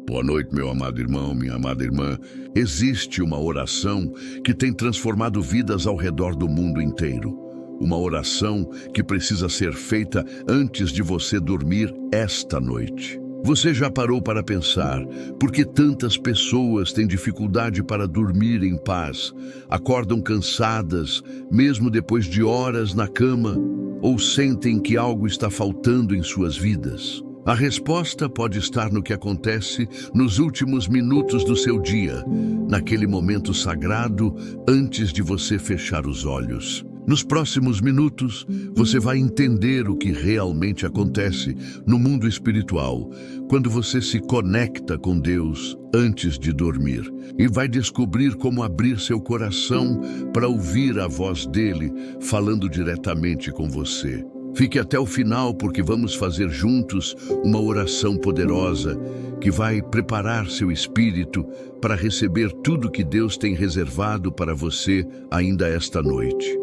Boa noite, meu amado irmão, minha amada irmã. Existe uma oração que tem transformado vidas ao redor do mundo inteiro. Uma oração que precisa ser feita antes de você dormir esta noite. Você já parou para pensar por que tantas pessoas têm dificuldade para dormir em paz, acordam cansadas, mesmo depois de horas na cama, ou sentem que algo está faltando em suas vidas? A resposta pode estar no que acontece nos últimos minutos do seu dia, naquele momento sagrado antes de você fechar os olhos. Nos próximos minutos, você vai entender o que realmente acontece no mundo espiritual, quando você se conecta com Deus antes de dormir, e vai descobrir como abrir seu coração para ouvir a voz dele falando diretamente com você. Fique até o final, porque vamos fazer juntos uma oração poderosa que vai preparar seu espírito para receber tudo que Deus tem reservado para você ainda esta noite.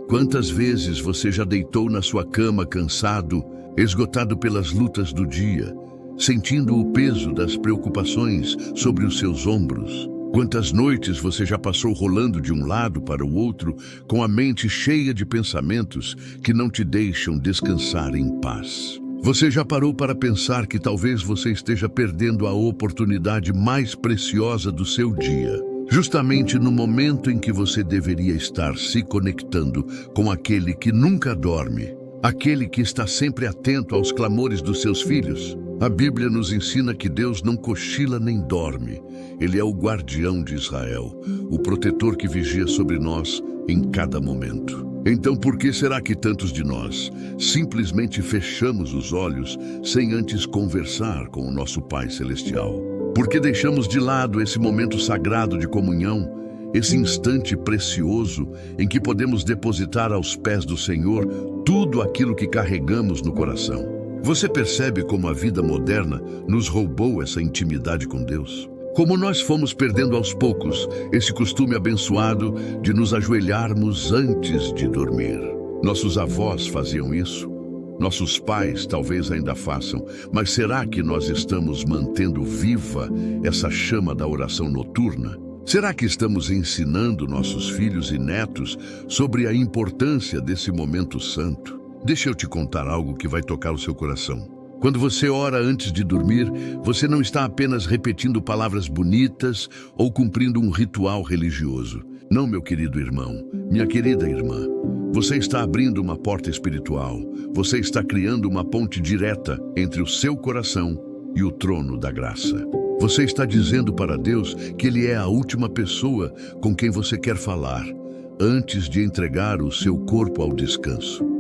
Quantas vezes você já deitou na sua cama cansado, esgotado pelas lutas do dia, sentindo o peso das preocupações sobre os seus ombros? Quantas noites você já passou rolando de um lado para o outro, com a mente cheia de pensamentos que não te deixam descansar em paz? Você já parou para pensar que talvez você esteja perdendo a oportunidade mais preciosa do seu dia, justamente no momento em que você deveria estar se conectando com aquele que nunca dorme, aquele que está sempre atento aos clamores dos seus filhos? A Bíblia nos ensina que Deus não cochila nem dorme. Ele é o guardião de Israel, o protetor que vigia sobre nós em cada momento. Então, por que será que tantos de nós simplesmente fechamos os olhos sem antes conversar com o nosso Pai Celestial? Por que deixamos de lado esse momento sagrado de comunhão, esse instante precioso em que podemos depositar aos pés do Senhor tudo aquilo que carregamos no coração? Você percebe como a vida moderna nos roubou essa intimidade com Deus? Como nós fomos perdendo aos poucos esse costume abençoado de nos ajoelharmos antes de dormir. Nossos avós faziam isso, nossos pais talvez ainda façam, mas será que nós estamos mantendo viva essa chama da oração noturna? Será que estamos ensinando nossos filhos e netos sobre a importância desse momento santo? Deixa eu te contar algo que vai tocar o seu coração. Quando você ora antes de dormir, você não está apenas repetindo palavras bonitas ou cumprindo um ritual religioso. Não, meu querido irmão, minha querida irmã. Você está abrindo uma porta espiritual. Você está criando uma ponte direta entre o seu coração e o trono da graça. Você está dizendo para Deus que Ele é a última pessoa com quem você quer falar, antes de entregar o seu corpo ao descanso.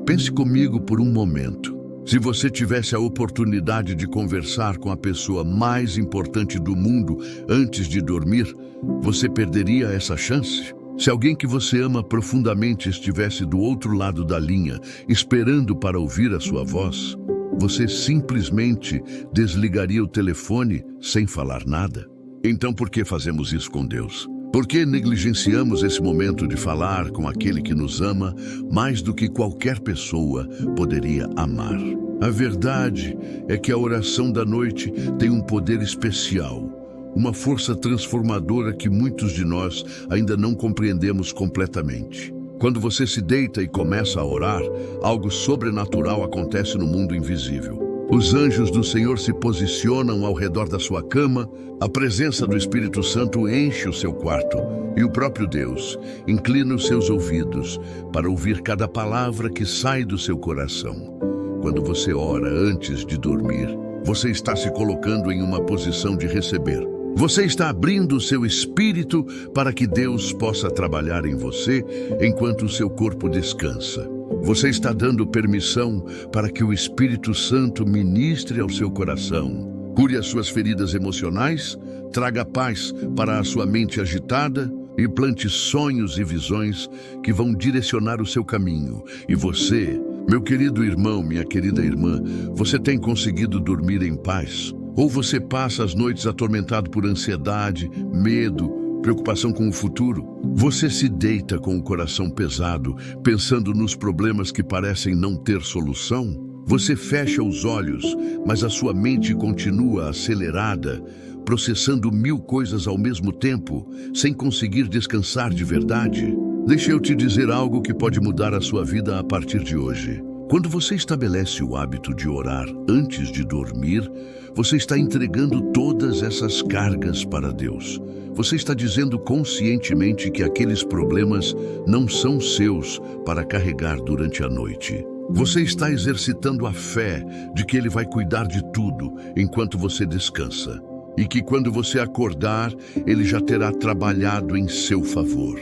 Pense comigo por um momento. Se você tivesse a oportunidade de conversar com a pessoa mais importante do mundo antes de dormir, você perderia essa chance? Se alguém que você ama profundamente estivesse do outro lado da linha, esperando para ouvir a sua voz, você simplesmente desligaria o telefone sem falar nada? Então por que fazemos isso com Deus? Por que negligenciamos esse momento de falar com aquele que nos ama mais do que qualquer pessoa poderia amar? A verdade é que a oração da noite tem um poder especial, uma força transformadora que muitos de nós ainda não compreendemos completamente. Quando você se deita e começa a orar, algo sobrenatural acontece no mundo invisível. Os anjos do Senhor se posicionam ao redor da sua cama, a presença do Espírito Santo enche o seu quarto e o próprio Deus inclina os seus ouvidos para ouvir cada palavra que sai do seu coração. Quando você ora antes de dormir, você está se colocando em uma posição de receber. Você está abrindo o seu espírito para que Deus possa trabalhar em você enquanto o seu corpo descansa. Você está dando permissão para que o Espírito Santo ministre ao seu coração, cure as suas feridas emocionais, traga paz para a sua mente agitada e plante sonhos e visões que vão direcionar o seu caminho. E você, meu querido irmão, minha querida irmã, você tem conseguido dormir em paz? Ou você passa as noites atormentado por ansiedade, medo, preocupação com o futuro? Você se deita com o coração pesado, pensando nos problemas que parecem não ter solução? Você fecha os olhos, mas a sua mente continua acelerada, processando 1000 coisas ao mesmo tempo, sem conseguir descansar de verdade? Deixa eu te dizer algo que pode mudar a sua vida a partir de hoje. Quando você estabelece o hábito de orar antes de dormir, você está entregando todas essas cargas para Deus. Você está dizendo conscientemente que aqueles problemas não são seus para carregar durante a noite. Você está exercitando a fé de que Ele vai cuidar de tudo enquanto você descansa. E que quando você acordar, Ele já terá trabalhado em seu favor.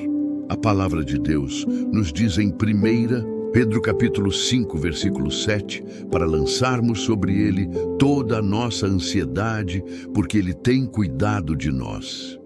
A palavra de Deus nos diz em 1 Pedro capítulo 5, versículo 7, para lançarmos sobre Ele toda a nossa ansiedade, porque Ele tem cuidado de nós.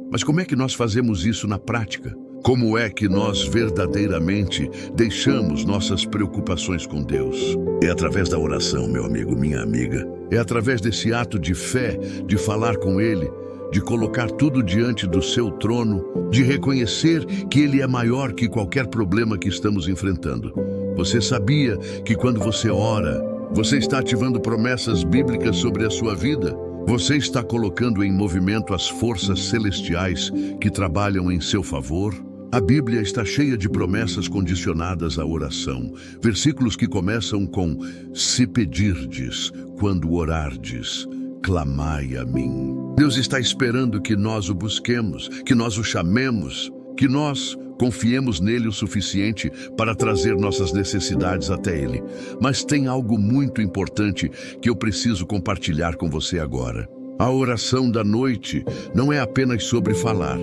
Mas como é que nós fazemos isso na prática? Como é que nós verdadeiramente deixamos nossas preocupações com Deus? É através da oração, meu amigo, minha amiga. É através desse ato de fé, de falar com Ele, de colocar tudo diante do seu trono, de reconhecer que Ele é maior que qualquer problema que estamos enfrentando. Você sabia que quando você ora, você está ativando promessas bíblicas sobre a sua vida? Você está colocando em movimento as forças celestiais que trabalham em seu favor? A Bíblia está cheia de promessas condicionadas à oração. Versículos que começam com: se pedirdes, quando orardes, clamai a mim. Deus está esperando que nós o busquemos, que nós o chamemos, que nós confiemos nele o suficiente para trazer nossas necessidades até ele. Mas tem algo muito importante que eu preciso compartilhar com você agora. A oração da noite não é apenas sobre falar,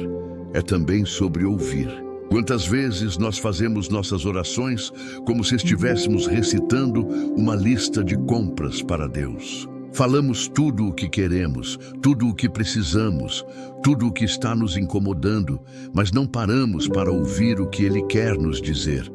é também sobre ouvir. Quantas vezes nós fazemos nossas orações como se estivéssemos recitando uma lista de compras para Deus? Falamos tudo o que queremos, tudo o que precisamos, tudo o que está nos incomodando, mas não paramos para ouvir o que Ele quer nos dizer.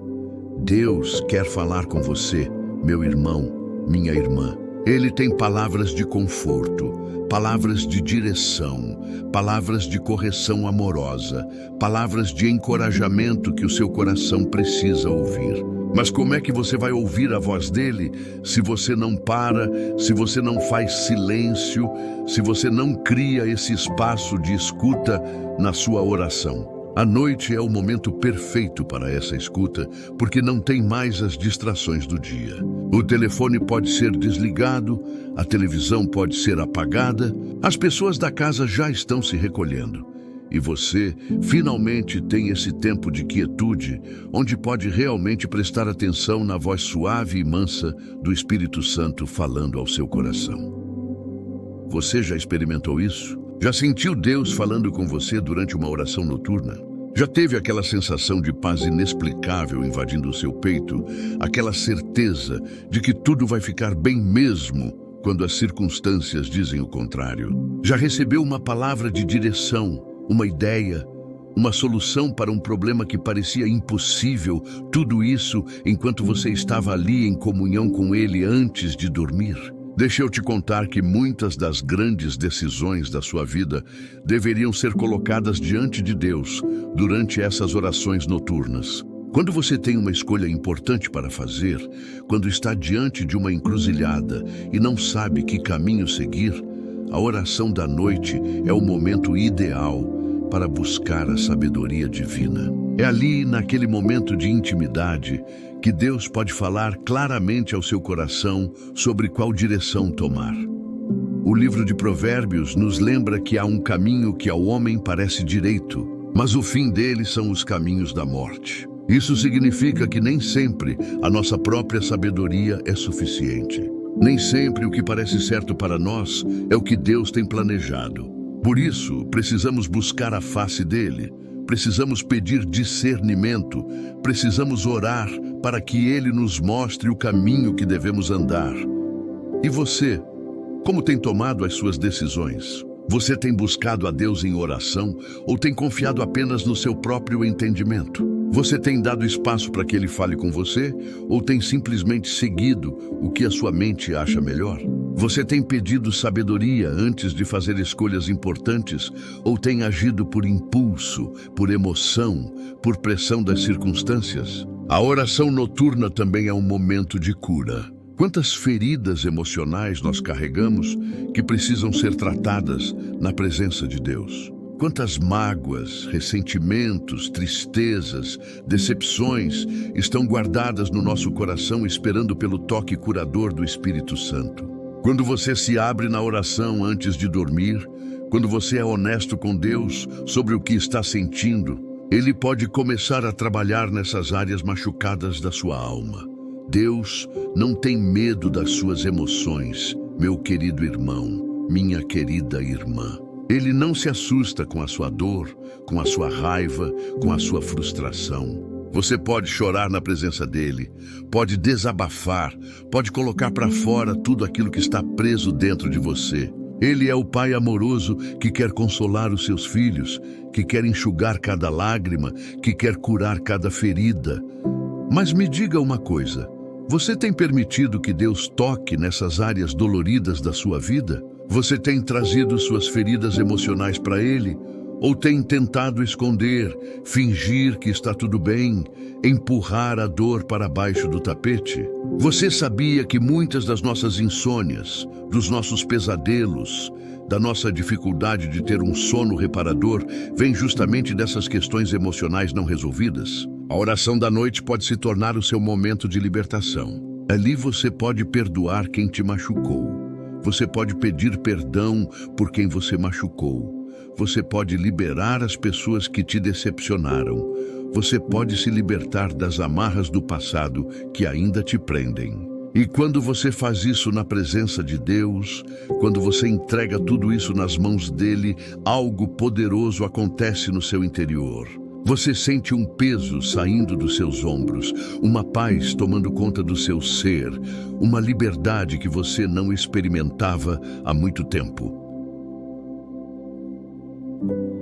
Deus quer falar com você, meu irmão, minha irmã. Ele tem palavras de conforto, palavras de direção, palavras de correção amorosa, palavras de encorajamento que o seu coração precisa ouvir. Mas como é que você vai ouvir a voz dele se você não para, se você não faz silêncio, se você não cria esse espaço de escuta na sua oração? A noite é o momento perfeito para essa escuta, porque não tem mais as distrações do dia. O telefone pode ser desligado, a televisão pode ser apagada, as pessoas da casa já estão se recolhendo. E você finalmente tem esse tempo de quietude, onde pode realmente prestar atenção na voz suave e mansa do Espírito Santo falando ao seu coração. Você já experimentou isso? Já sentiu Deus falando com você durante uma oração noturna? Já teve aquela sensação de paz inexplicável invadindo o seu peito? Aquela certeza de que tudo vai ficar bem mesmo quando as circunstâncias dizem o contrário? Já recebeu uma palavra de direção, uma ideia, uma solução para um problema que parecia impossível, tudo isso enquanto você estava ali em comunhão com Ele antes de dormir? Deixa eu te contar que muitas das grandes decisões da sua vida deveriam ser colocadas diante de Deus durante essas orações noturnas. Quando você tem uma escolha importante para fazer, quando está diante de uma encruzilhada e não sabe que caminho seguir, a oração da noite é o momento ideal para buscar a sabedoria divina. É ali, naquele momento de intimidade, que Deus pode falar claramente ao seu coração sobre qual direção tomar. O livro de Provérbios nos lembra que há um caminho que ao homem parece direito, mas o fim dele são os caminhos da morte. Isso significa que nem sempre a nossa própria sabedoria é suficiente. Nem sempre o que parece certo para nós é o que Deus tem planejado. Por isso, precisamos buscar a face dele. Precisamos pedir discernimento, precisamos orar para que Ele nos mostre o caminho que devemos andar. E você, como tem tomado as suas decisões? Você tem buscado a Deus em oração ou tem confiado apenas no seu próprio entendimento? Você tem dado espaço para que Ele fale com você ou tem simplesmente seguido o que a sua mente acha melhor? Você tem pedido sabedoria antes de fazer escolhas importantes ou tem agido por impulso, por emoção, por pressão das circunstâncias? A oração noturna também é um momento de cura. Quantas feridas emocionais nós carregamos que precisam ser tratadas na presença de Deus? Quantas mágoas, ressentimentos, tristezas, decepções estão guardadas no nosso coração esperando pelo toque curador do Espírito Santo? Quando você se abre na oração antes de dormir, quando você é honesto com Deus sobre o que está sentindo, Ele pode começar a trabalhar nessas áreas machucadas da sua alma. Deus não tem medo das suas emoções, meu querido irmão, minha querida irmã. Ele não se assusta com a sua dor, com a sua raiva, com a sua frustração. Você pode chorar na presença dele, pode desabafar, pode colocar para fora tudo aquilo que está preso dentro de você. Ele é o Pai amoroso que quer consolar os seus filhos, que quer enxugar cada lágrima, que quer curar cada ferida. Mas me diga uma coisa, você tem permitido que Deus toque nessas áreas doloridas da sua vida? Você tem trazido suas feridas emocionais para Ele? Ou tem tentado esconder, fingir que está tudo bem, empurrar a dor para baixo do tapete? Você sabia que muitas das nossas insônias, dos nossos pesadelos, da nossa dificuldade de ter um sono reparador, vem justamente dessas questões emocionais não resolvidas? A oração da noite pode se tornar o seu momento de libertação. Ali você pode perdoar quem te machucou. Você pode pedir perdão por quem você machucou. Você pode liberar as pessoas que te decepcionaram. Você pode se libertar das amarras do passado que ainda te prendem. E quando você faz isso na presença de Deus, quando você entrega tudo isso nas mãos dele, algo poderoso acontece no seu interior. Você sente um peso saindo dos seus ombros, uma paz tomando conta do seu ser, uma liberdade que você não experimentava há muito tempo.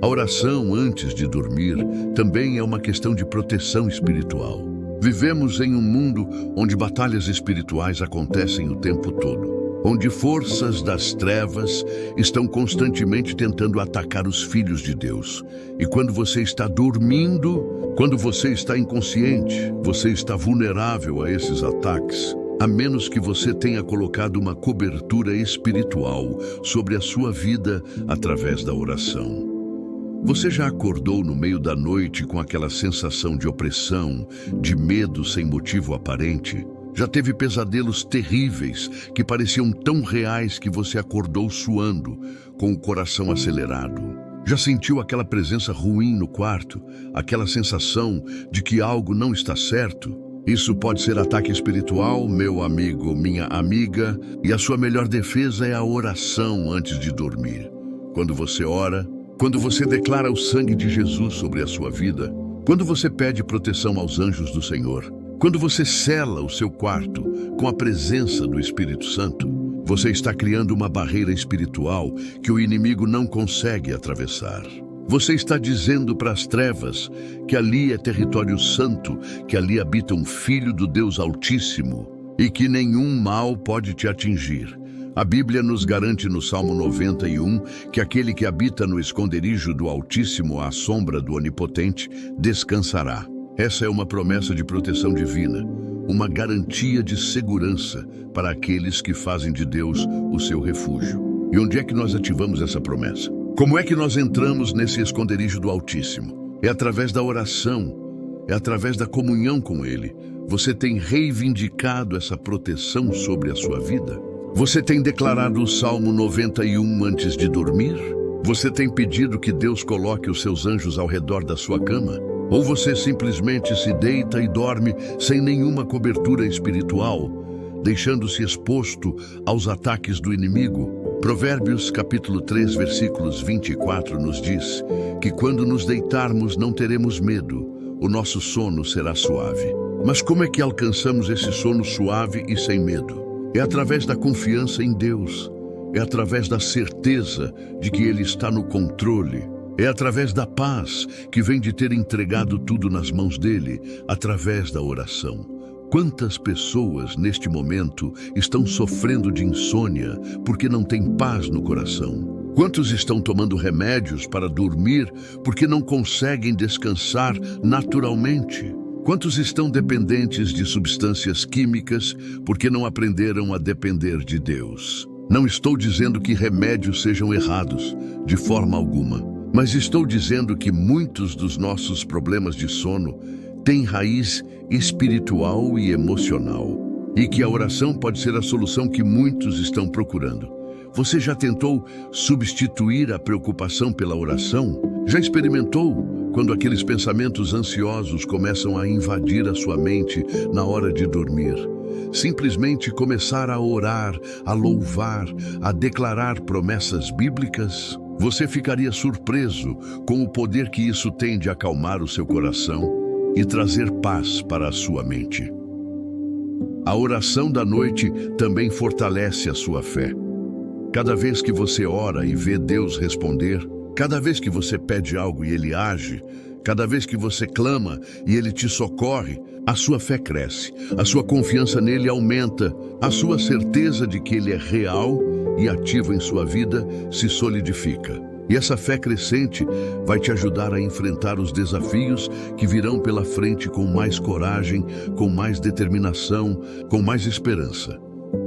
A oração antes de dormir também é uma questão de proteção espiritual. Vivemos em um mundo onde batalhas espirituais acontecem o tempo todo, onde forças das trevas estão constantemente tentando atacar os filhos de Deus. E quando você está dormindo, quando você está inconsciente, você está vulnerável a esses ataques, a menos que você tenha colocado uma cobertura espiritual sobre a sua vida através da oração. Você já acordou no meio da noite com aquela sensação de opressão, de medo sem motivo aparente? Já teve pesadelos terríveis que pareciam tão reais que você acordou suando, com o coração acelerado? Já sentiu aquela presença ruim no quarto, aquela sensação de que algo não está certo? Isso pode ser ataque espiritual, meu amigo, minha amiga, e a sua melhor defesa é a oração antes de dormir. Quando você ora, quando você declara o sangue de Jesus sobre a sua vida, quando você pede proteção aos anjos do Senhor, quando você sela o seu quarto com a presença do Espírito Santo, você está criando uma barreira espiritual que o inimigo não consegue atravessar. Você está dizendo para as trevas que ali é território santo, que ali habita um filho do Deus Altíssimo e que nenhum mal pode te atingir. A Bíblia nos garante no Salmo 91 que aquele que habita no esconderijo do Altíssimo à sombra do Onipotente descansará. Essa é uma promessa de proteção divina, uma garantia de segurança para aqueles que fazem de Deus o seu refúgio. E onde é que nós ativamos essa promessa? Como é que nós entramos nesse esconderijo do Altíssimo? É através da oração, é através da comunhão com Ele. Você tem reivindicado essa proteção sobre a sua vida? Você tem declarado o Salmo 91 antes de dormir? Você tem pedido que Deus coloque os seus anjos ao redor da sua cama? Ou você simplesmente se deita e dorme sem nenhuma cobertura espiritual, deixando-se exposto aos ataques do inimigo? Provérbios capítulo 3, versículos 24 nos diz que quando nos deitarmos não teremos medo, o nosso sono será suave. Mas como é que alcançamos esse sono suave e sem medo? É através da confiança em Deus, é através da certeza de que Ele está no controle, é através da paz que vem de ter entregado tudo nas mãos dele, através da oração. Quantas pessoas neste momento estão sofrendo de insônia porque não têm paz no coração? Quantos estão tomando remédios para dormir porque não conseguem descansar naturalmente? Quantos estão dependentes de substâncias químicas porque não aprenderam a depender de Deus? Não estou dizendo que remédios sejam errados, de forma alguma. Mas estou dizendo que muitos dos nossos problemas de sono têm raiz espiritual e emocional. E que a oração pode ser a solução que muitos estão procurando. Você já tentou substituir a preocupação pela oração? Já experimentou quando aqueles pensamentos ansiosos começam a invadir a sua mente na hora de dormir? Simplesmente começar a orar, a louvar, a declarar promessas bíblicas? Você ficaria surpreso com o poder que isso tem de acalmar o seu coração e trazer paz para a sua mente. A oração da noite também fortalece a sua fé. Cada vez que você ora e vê Deus responder, cada vez que você pede algo e Ele age, cada vez que você clama e Ele te socorre, a sua fé cresce, a sua confiança nele aumenta, a sua certeza de que Ele é real e ativo em sua vida se solidifica. E essa fé crescente vai te ajudar a enfrentar os desafios que virão pela frente com mais coragem, com mais determinação, com mais esperança.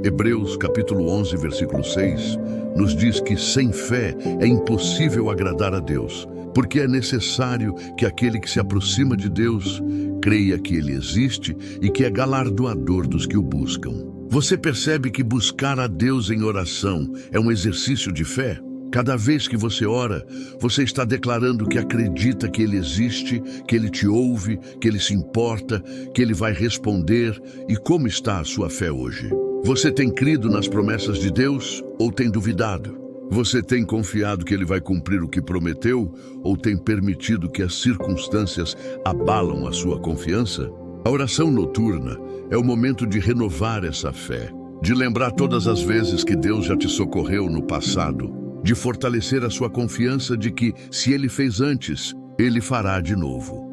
Hebreus capítulo 11, versículo 6, nos diz que sem fé é impossível agradar a Deus, porque é necessário que aquele que se aproxima de Deus creia que Ele existe e que é galardoador dos que o buscam. Você percebe que buscar a Deus em oração é um exercício de fé? Cada vez que você ora, você está declarando que acredita que Ele existe, que Ele te ouve, que Ele se importa, que Ele vai responder. E como está a sua fé hoje? Você tem crido nas promessas de Deus ou tem duvidado? Você tem confiado que Ele vai cumprir o que prometeu ou tem permitido que as circunstâncias abalam a sua confiança? A oração noturna é o momento de renovar essa fé, de lembrar todas as vezes que Deus já te socorreu no passado, de fortalecer a sua confiança de que, se Ele fez antes, Ele fará de novo.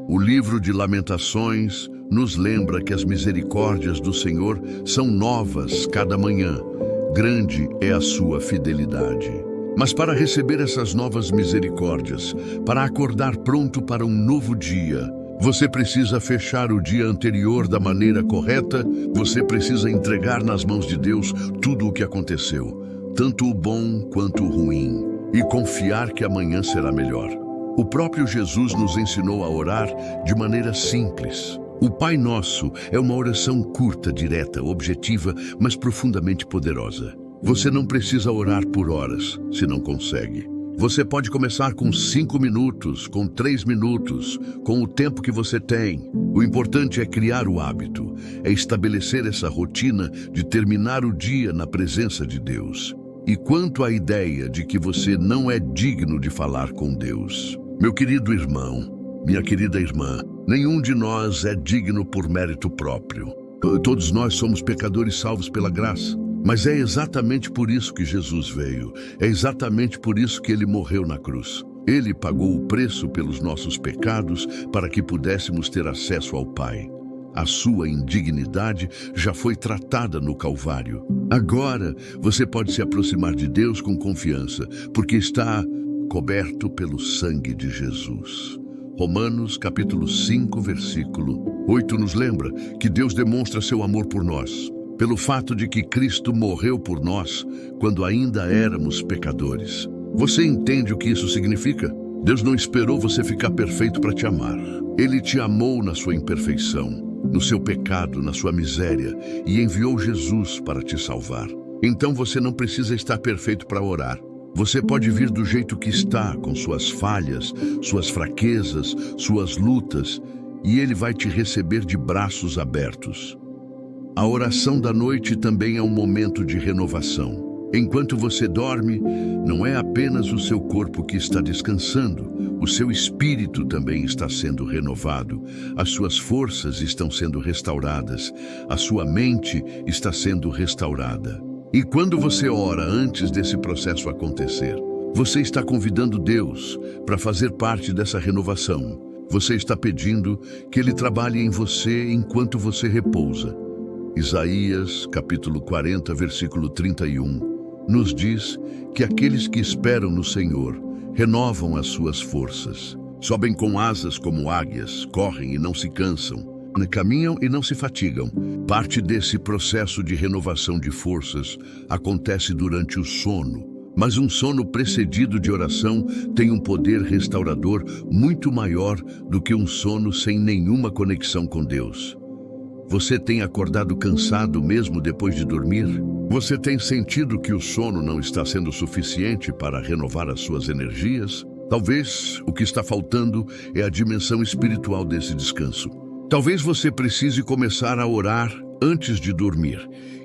O livro de Lamentações nos lembra que as misericórdias do Senhor são novas cada manhã. Grande é a sua fidelidade. Mas para receber essas novas misericórdias, para acordar pronto para um novo dia, você precisa fechar o dia anterior da maneira correta, você precisa entregar nas mãos de Deus tudo o que aconteceu, tanto o bom quanto o ruim, e confiar que amanhã será melhor. O próprio Jesus nos ensinou a orar de maneira simples. O Pai Nosso é uma oração curta, direta, objetiva, mas profundamente poderosa. Você não precisa orar por horas, se não consegue. Você pode começar com 5 minutos, com 3 minutos, com o tempo que você tem. O importante é criar o hábito, é estabelecer essa rotina de terminar o dia na presença de Deus. E quanto à ideia de que você não é digno de falar com Deus, meu querido irmão, minha querida irmã, nenhum de nós é digno por mérito próprio. Todos nós somos pecadores salvos pela graça. Mas é exatamente por isso que Jesus veio. É exatamente por isso que Ele morreu na cruz. Ele pagou o preço pelos nossos pecados para que pudéssemos ter acesso ao Pai. A sua indignidade já foi tratada no Calvário. Agora você pode se aproximar de Deus com confiança, porque está coberto pelo sangue de Jesus. Romanos capítulo 5, versículo 8 nos lembra que Deus demonstra seu amor por nós, pelo fato de que Cristo morreu por nós quando ainda éramos pecadores. Você entende o que isso significa? Deus não esperou você ficar perfeito para te amar. Ele te amou na sua imperfeição, no seu pecado, na sua miséria, e enviou Jesus para te salvar. Então você não precisa estar perfeito para orar. Você pode vir do jeito que está, com suas falhas, suas fraquezas, suas lutas, e Ele vai te receber de braços abertos. A oração da noite também é um momento de renovação. Enquanto você dorme, não é apenas o seu corpo que está descansando, o seu espírito também está sendo renovado, as suas forças estão sendo restauradas, a sua mente está sendo restaurada. E quando você ora antes desse processo acontecer, você está convidando Deus para fazer parte dessa renovação. Você está pedindo que Ele trabalhe em você enquanto você repousa. Isaías, capítulo 40, versículo 31, nos diz que aqueles que esperam no Senhor renovam as suas forças. Sobem com asas como águias, correm e não se cansam, caminham e não se fatigam. Parte desse processo de renovação de forças acontece durante o sono. Mas um sono precedido de oração tem um poder restaurador muito maior do que um sono sem nenhuma conexão com Deus. Você tem acordado cansado mesmo depois de dormir? Você tem sentido que o sono não está sendo suficiente para renovar as suas energias? Talvez o que está faltando é a dimensão espiritual desse descanso. Talvez você precise começar a orar antes de dormir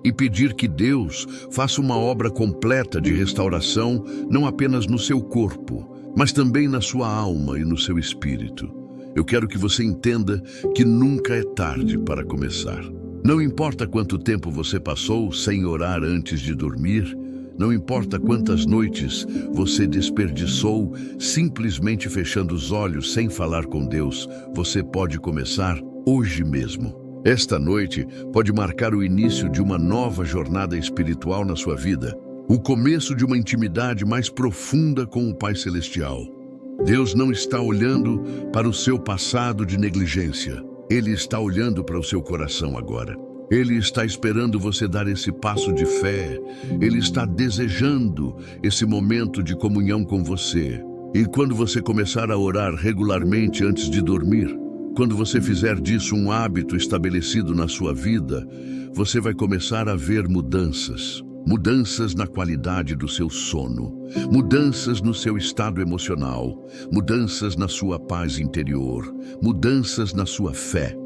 e pedir que Deus faça uma obra completa de restauração, não apenas no seu corpo, mas também na sua alma e no seu espírito. Eu quero que você entenda que nunca é tarde para começar. Não importa quanto tempo você passou sem orar antes de dormir, não importa quantas noites você desperdiçou simplesmente fechando os olhos sem falar com Deus, você pode começar hoje mesmo. Esta noite pode marcar o início de uma nova jornada espiritual na sua vida, o começo de uma intimidade mais profunda com o Pai Celestial. Deus não está olhando para o seu passado de negligência. Ele está olhando para o seu coração agora. Ele está esperando você dar esse passo de fé. Ele está desejando esse momento de comunhão com você. E quando você começar a orar regularmente antes de dormir, quando você fizer disso um hábito estabelecido na sua vida, você vai começar a ver mudanças. Mudanças na qualidade do seu sono, mudanças no seu estado emocional, mudanças na sua paz interior, mudanças na sua fé.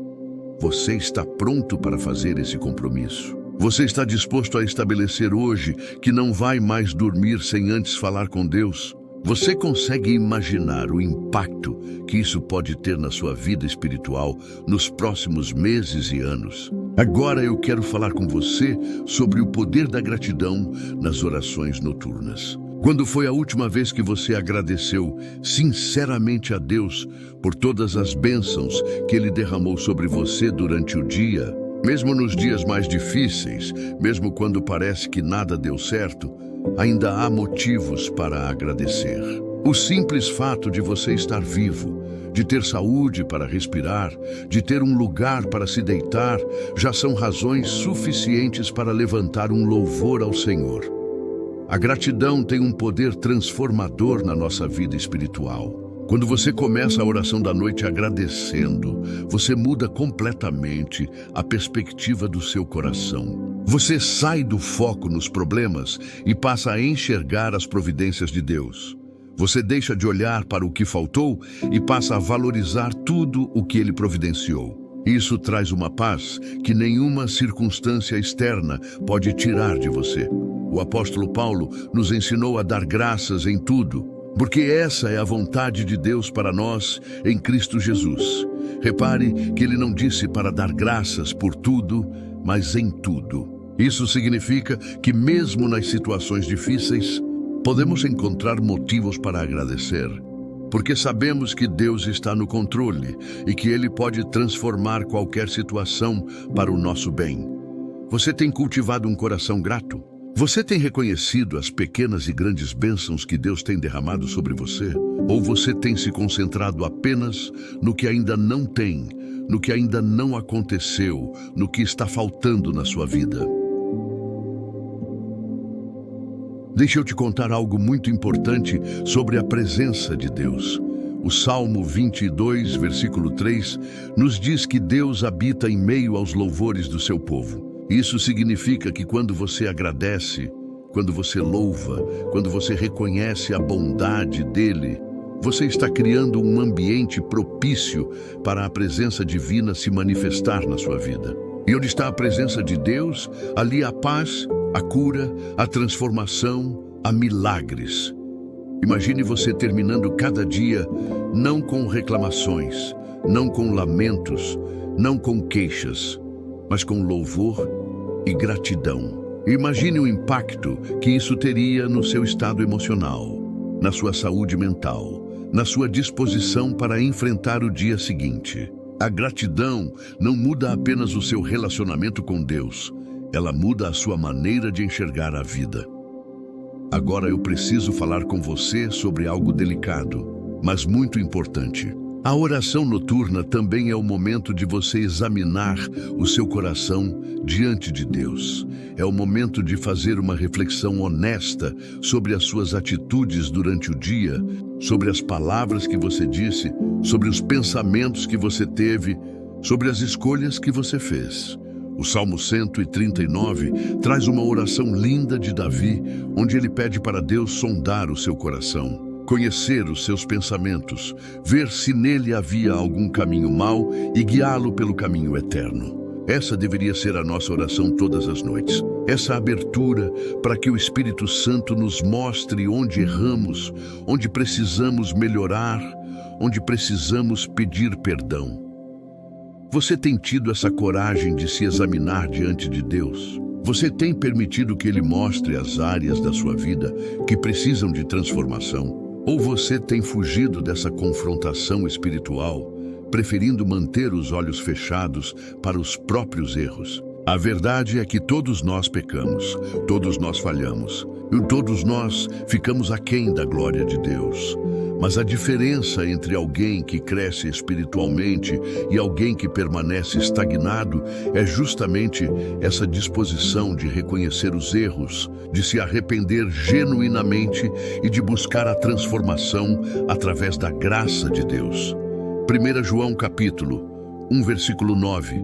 Você está pronto para fazer esse compromisso? Você está disposto a estabelecer hoje que não vai mais dormir sem antes falar com Deus? Você consegue imaginar o impacto que isso pode ter na sua vida espiritual nos próximos meses e anos? Agora eu quero falar com você sobre o poder da gratidão nas orações noturnas. Quando foi a última vez que você agradeceu sinceramente a Deus por todas as bênçãos que Ele derramou sobre você durante o dia? Mesmo nos dias mais difíceis, mesmo quando parece que nada deu certo, ainda há motivos para agradecer. O simples fato de você estar vivo, de ter saúde para respirar, de ter um lugar para se deitar, já são razões suficientes para levantar um louvor ao Senhor. A gratidão tem um poder transformador na nossa vida espiritual. Quando você começa a oração da noite agradecendo, você muda completamente a perspectiva do seu coração. Você sai do foco nos problemas e passa a enxergar as providências de Deus. Você deixa de olhar para o que faltou e passa a valorizar tudo o que Ele providenciou. Isso traz uma paz que nenhuma circunstância externa pode tirar de você. O apóstolo Paulo nos ensinou a dar graças em tudo, porque essa é a vontade de Deus para nós em Cristo Jesus. Repare que ele não disse para dar graças por tudo, mas em tudo. Isso significa que mesmo nas situações difíceis, podemos encontrar motivos para agradecer, porque sabemos que Deus está no controle e que Ele pode transformar qualquer situação para o nosso bem. Você tem cultivado um coração grato? Você tem reconhecido as pequenas e grandes bênçãos que Deus tem derramado sobre você? Ou você tem se concentrado apenas no que ainda não tem, no que ainda não aconteceu, no que está faltando na sua vida? Deixa eu te contar algo muito importante sobre a presença de Deus. O Salmo 22, versículo 3, nos diz que Deus habita em meio aos louvores do seu povo. Isso significa que quando você agradece, quando você louva, quando você reconhece a bondade dele, você está criando um ambiente propício para a presença divina se manifestar na sua vida. E onde está a presença de Deus, ali há paz, a cura, a transformação, há milagres. Imagine você terminando cada dia não com reclamações, não com lamentos, não com queixas, mas com louvor e gratidão. Imagine o impacto que isso teria no seu estado emocional, na sua saúde mental, na sua disposição para enfrentar o dia seguinte. A gratidão não muda apenas o seu relacionamento com Deus, ela muda a sua maneira de enxergar a vida. Agora eu preciso falar com você sobre algo delicado, mas muito importante. A oração noturna também é o momento de você examinar o seu coração diante de Deus. É o momento de fazer uma reflexão honesta sobre as suas atitudes durante o dia, sobre as palavras que você disse, sobre os pensamentos que você teve, sobre as escolhas que você fez. O Salmo 139 traz uma oração linda de Davi, onde ele pede para Deus sondar o seu coração, conhecer os seus pensamentos, ver se nele havia algum caminho mau e guiá-lo pelo caminho eterno. Essa deveria ser a nossa oração todas as noites. Essa abertura para que o Espírito Santo nos mostre onde erramos, onde precisamos melhorar, onde precisamos pedir perdão. Você tem tido essa coragem de se examinar diante de Deus? Você tem permitido que Ele mostre as áreas da sua vida que precisam de transformação? Ou você tem fugido dessa confrontação espiritual, preferindo manter os olhos fechados para os próprios erros? A verdade é que todos nós pecamos, todos nós falhamos, e todos nós ficamos aquém da glória de Deus. Mas a diferença entre alguém que cresce espiritualmente e alguém que permanece estagnado é justamente essa disposição de reconhecer os erros, de se arrepender genuinamente e de buscar a transformação através da graça de Deus. 1 João capítulo 1, versículo 9,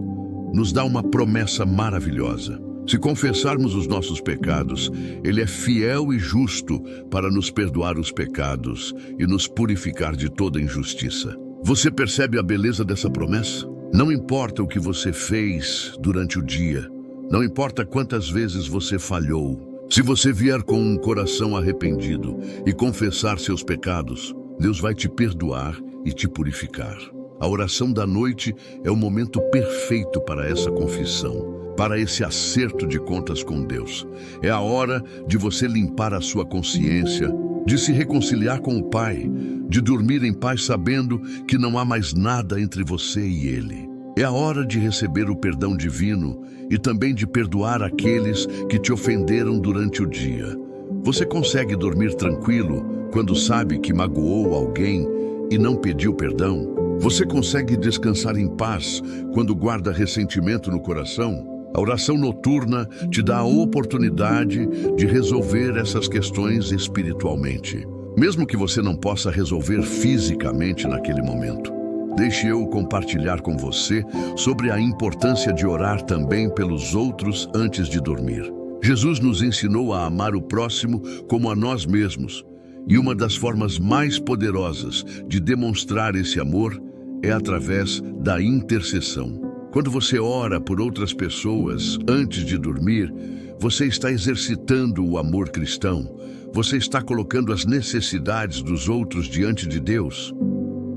nos dá uma promessa maravilhosa. Se confessarmos os nossos pecados, Ele é fiel e justo para nos perdoar os pecados e nos purificar de toda injustiça. Você percebe a beleza dessa promessa? Não importa o que você fez durante o dia, não importa quantas vezes você falhou, se você vier com um coração arrependido e confessar seus pecados, Deus vai te perdoar e te purificar. A oração da noite é o momento perfeito para essa confissão, para esse acerto de contas com Deus. É a hora de você limpar a sua consciência, de se reconciliar com o Pai, de dormir em paz sabendo que não há mais nada entre você e Ele. É a hora de receber o perdão divino e também de perdoar aqueles que te ofenderam durante o dia. Você consegue dormir tranquilo quando sabe que magoou alguém e não pediu perdão? Você consegue descansar em paz quando guarda ressentimento no coração? A oração noturna te dá a oportunidade de resolver essas questões espiritualmente, mesmo que você não possa resolver fisicamente naquele momento. Deixe eu compartilhar com você sobre a importância de orar também pelos outros antes de dormir. Jesus nos ensinou a amar o próximo como a nós mesmos, e uma das formas mais poderosas de demonstrar esse amor é através da intercessão. Quando você ora por outras pessoas antes de dormir, você está exercitando o amor cristão. Você está colocando as necessidades dos outros diante de Deus.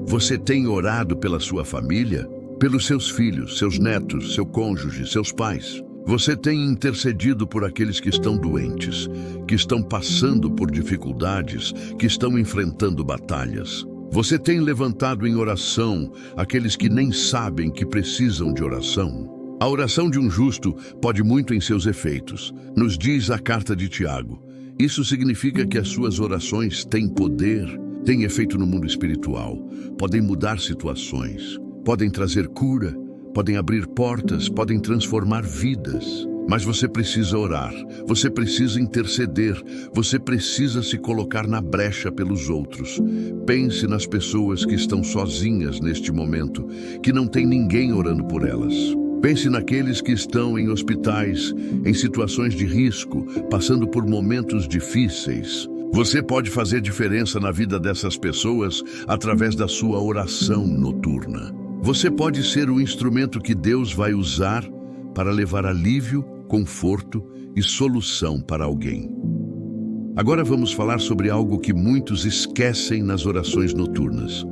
Você tem orado pela sua família, pelos seus filhos, seus netos, seu cônjuge, seus pais. Você tem intercedido por aqueles que estão doentes, que estão passando por dificuldades, que estão enfrentando batalhas. Você tem levantado em oração aqueles que nem sabem que precisam de oração. A oração de um justo pode muito em seus efeitos, nos diz a carta de Tiago. Isso significa que as suas orações têm poder, têm efeito no mundo espiritual, podem mudar situações, podem trazer cura, podem abrir portas, podem transformar vidas. Mas você precisa orar, você precisa interceder, você precisa se colocar na brecha pelos outros. Pense nas pessoas que estão sozinhas neste momento, que não tem ninguém orando por elas. Pense naqueles que estão em hospitais, em situações de risco, passando por momentos difíceis. Você pode fazer diferença na vida dessas pessoas através da sua oração noturna. Você pode ser o instrumento que Deus vai usar para levar alívio, conforto e solução para alguém. Agora vamos falar sobre algo que muitos esquecem nas orações noturnas: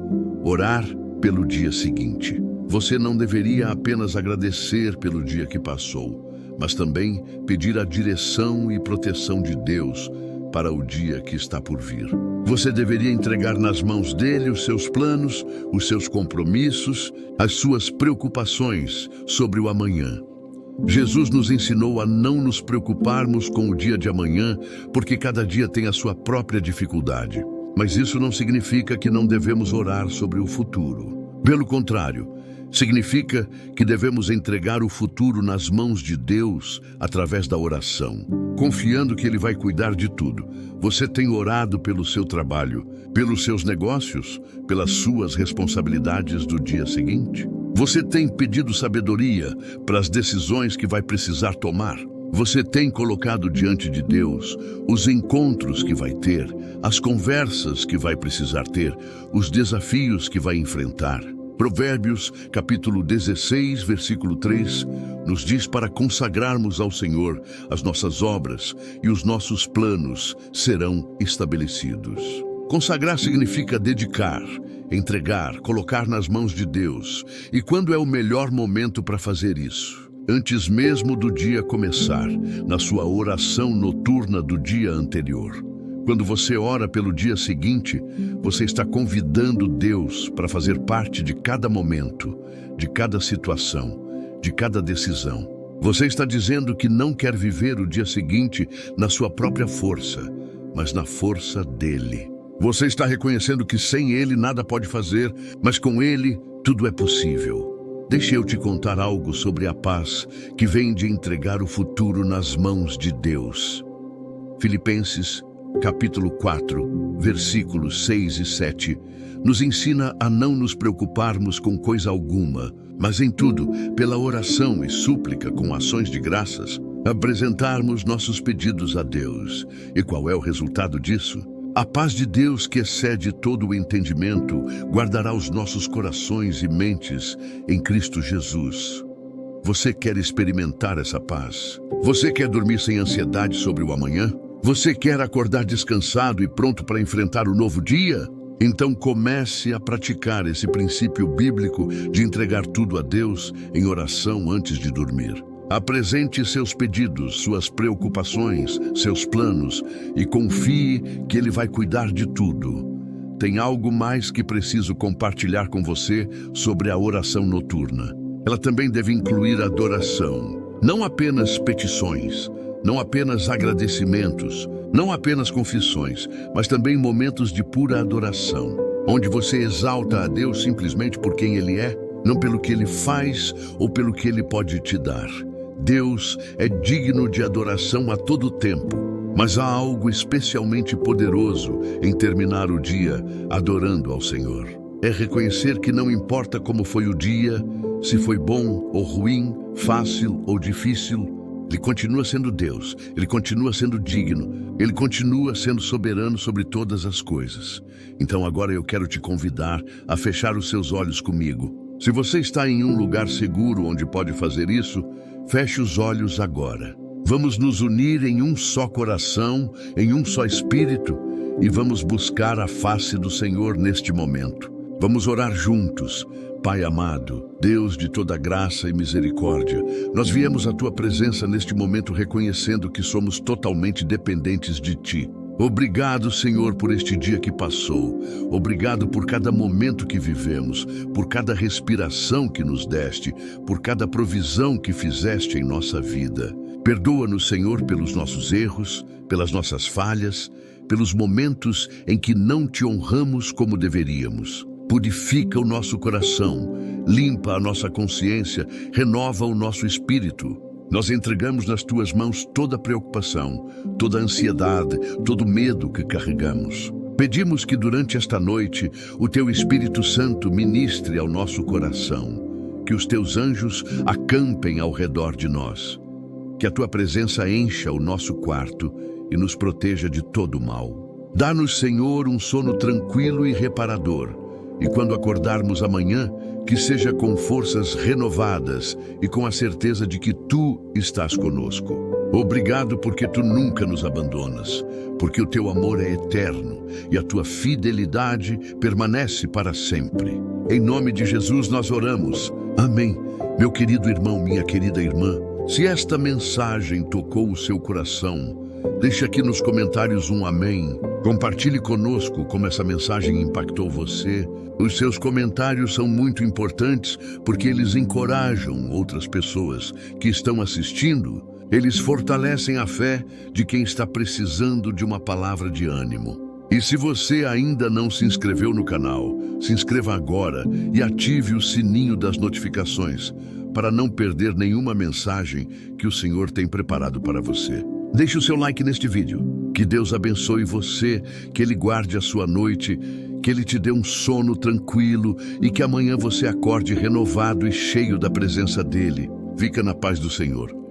orar pelo dia seguinte. Você não deveria apenas agradecer pelo dia que passou, mas também pedir a direção e proteção de Deus para o dia que está por vir. Você deveria entregar nas mãos dele os seus planos, os seus compromissos, as suas preocupações sobre o amanhã. Jesus nos ensinou a não nos preocuparmos com o dia de amanhã, porque cada dia tem a sua própria dificuldade. Mas isso não significa que não devemos orar sobre o futuro. Pelo contrário, significa que devemos entregar o futuro nas mãos de Deus através da oração, confiando que Ele vai cuidar de tudo. Você tem orado pelo seu trabalho, pelos seus negócios, pelas suas responsabilidades do dia seguinte? Você tem pedido sabedoria para as decisões que vai precisar tomar? Você tem colocado diante de Deus os encontros que vai ter, as conversas que vai precisar ter, os desafios que vai enfrentar? Provérbios, capítulo 16, versículo 3, nos diz para consagrarmos ao Senhor as nossas obras e os nossos planos serão estabelecidos. Consagrar significa dedicar, entregar, colocar nas mãos de Deus. E quando é o melhor momento para fazer isso? Antes mesmo do dia começar, na sua oração noturna do dia anterior. Quando você ora pelo dia seguinte, você está convidando Deus para fazer parte de cada momento, de cada situação, de cada decisão. Você está dizendo que não quer viver o dia seguinte na sua própria força, mas na força dele. Você está reconhecendo que sem ele nada pode fazer, mas com ele tudo é possível. Deixe eu te contar algo sobre a paz que vem de entregar o futuro nas mãos de Deus. Filipenses, capítulo 4, versículos 6 e 7, nos ensina a não nos preocuparmos com coisa alguma, mas em tudo, pela oração e súplica com ações de graças, apresentarmos nossos pedidos a Deus. E qual é o resultado disso? A paz de Deus, que excede todo o entendimento, guardará os nossos corações e mentes em Cristo Jesus. Você quer experimentar essa paz? Você quer dormir sem ansiedade sobre o amanhã? Você quer acordar descansado e pronto para enfrentar o novo dia? Então comece a praticar esse princípio bíblico de entregar tudo a Deus em oração antes de dormir. Apresente seus pedidos, suas preocupações, seus planos e confie que Ele vai cuidar de tudo. Tem algo mais que preciso compartilhar com você sobre a oração noturna. Ela também deve incluir adoração. Não apenas petições, não apenas agradecimentos, não apenas confissões, mas também momentos de pura adoração, onde você exalta a Deus simplesmente por quem Ele é, não pelo que Ele faz ou pelo que Ele pode te dar. Deus é digno de adoração a todo tempo, mas há algo especialmente poderoso em terminar o dia adorando ao Senhor. É reconhecer que não importa como foi o dia, se foi bom ou ruim, fácil ou difícil, Ele continua sendo Deus, Ele continua sendo digno, Ele continua sendo soberano sobre todas as coisas. Então agora eu quero te convidar a fechar os seus olhos comigo. Se você está em um lugar seguro onde pode fazer isso, feche os olhos agora. Vamos nos unir em um só coração, em um só espírito, e vamos buscar a face do Senhor neste momento. Vamos orar juntos. Pai amado, Deus de toda graça e misericórdia, nós viemos à Tua presença neste momento reconhecendo que somos totalmente dependentes de Ti. Obrigado, Senhor, por este dia que passou. Obrigado por cada momento que vivemos, por cada respiração que nos deste, por cada provisão que fizeste em nossa vida. Perdoa-nos, Senhor, pelos nossos erros, pelas nossas falhas, pelos momentos em que não Te honramos como deveríamos. Purifica o nosso coração, limpa a nossa consciência, renova o nosso espírito. Nós entregamos nas Tuas mãos toda a preocupação, toda a ansiedade, todo o medo que carregamos. Pedimos que durante esta noite o Teu Espírito Santo ministre ao nosso coração, que os Teus anjos acampem ao redor de nós, que a Tua presença encha o nosso quarto e nos proteja de todo o mal. Dá-nos, Senhor, um sono tranquilo e reparador, e quando acordarmos amanhã, que seja com forças renovadas e com a certeza de que Tu estás conosco. Obrigado porque Tu nunca nos abandonas, porque o Teu amor é eterno e a Tua fidelidade permanece para sempre. Em nome de Jesus nós oramos. Amém. Meu querido irmão, minha querida irmã, se esta mensagem tocou o seu coração, deixe aqui nos comentários um amém. Compartilhe conosco como essa mensagem impactou você. Os seus comentários são muito importantes porque eles encorajam outras pessoas que estão assistindo. Eles fortalecem a fé de quem está precisando de uma palavra de ânimo. E se você ainda não se inscreveu no canal, se inscreva agora e ative o sininho das notificações para não perder nenhuma mensagem que o Senhor tem preparado para você. Deixe o seu like neste vídeo. Que Deus abençoe você, que Ele guarde a sua noite, que Ele te dê um sono tranquilo e que amanhã você acorde renovado e cheio da presença dEle. Fica na paz do Senhor.